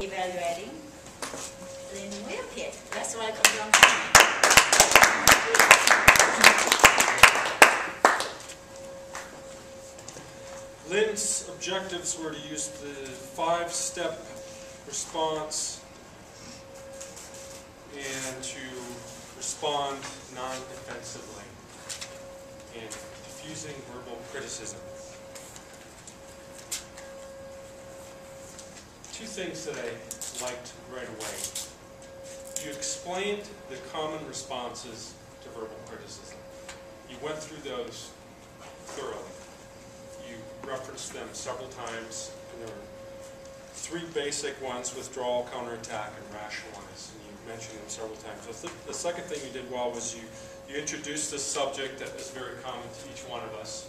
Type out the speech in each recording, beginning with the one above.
Evaluating Lynn Whippet. That's why I come down. Lynn's objectives were to use the 5-step response and to respond non-defensively in diffusing verbal criticism. Two things that I liked right away. You explained the common responses to verbal criticism. You went through those thoroughly. You referenced them several times, and there were 3 basic ones: withdrawal, counterattack, and rationalize. And you mentioned them several times. The second thing you did well was you introduced this subject that is very common to each one of us,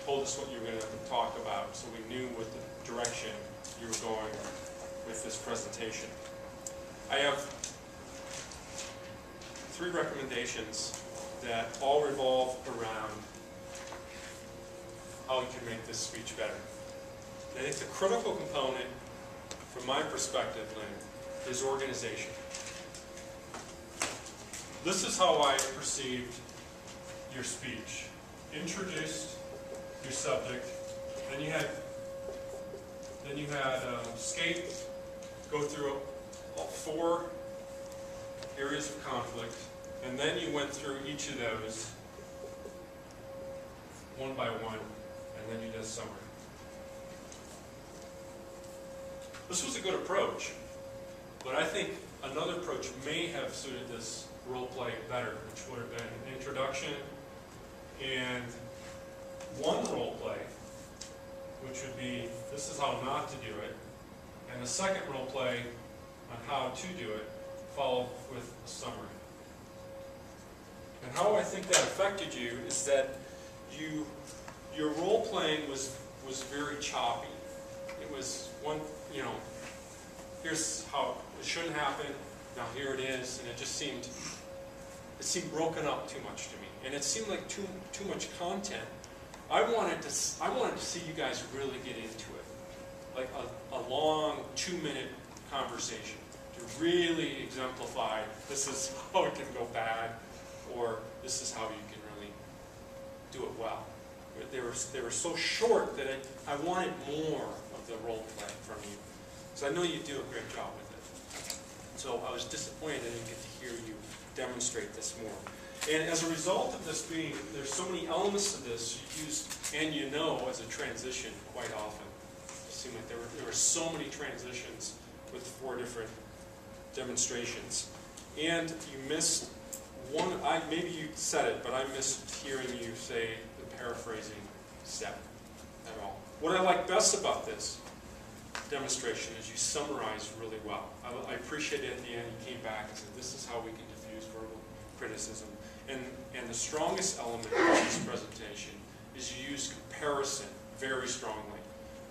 told us what you were going to talk about, so we knew what the direction you were going with this presentation. I have 3 recommendations that all revolve around how you can make this speech better. And I think the critical component, from my perspective, Lynn, is organization. This is how I perceived your speech. Introduced your subject, then you had skate, go through 4 areas of conflict, and then you went through each of those one by one, and then you did a summary. This was a good approach, but I think another approach may have suited this role play better, which would have been an introduction and one role play, which would be, this is how not to do it, and the second role play on how to do it, followed with a summary. And how I think that affected you is that your role playing was very choppy. It was one, here's how it shouldn't happen, now here it is, and it seemed broken up too much to me, and it seemed like too much content. I wanted to see you guys really get into it, like a long 2-minute conversation to really exemplify this is how it can go bad, or this is how you can really do it well. They were so short that I wanted more of the role play from you. So I know you do a great job with it. So I was disappointed I didn't get to hear you demonstrate this more. And as a result of this there's so many elements to this you used, and as a transition quite often. It seemed like there were so many transitions with 4 different demonstrations. And you missed one, maybe you said it, but I missed hearing you say the paraphrasing step at all. What I like best about this demonstration is you summarized really well. I appreciated at the end you came back and said, this is how we can diffuse verbal criticism. And the strongest element of this presentation is you use comparison very strongly.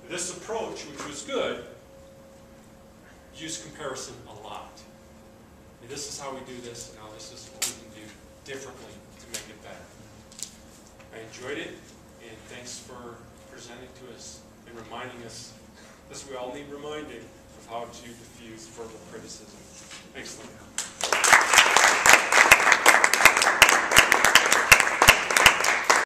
This approach, which was good, used comparison a lot. And this is how we do this, now this is what we can do differently to make it better. I enjoyed it, and thanks for presenting to us and reminding us, as we all need reminding, of how to diffuse verbal criticism. Thanks, Lynn.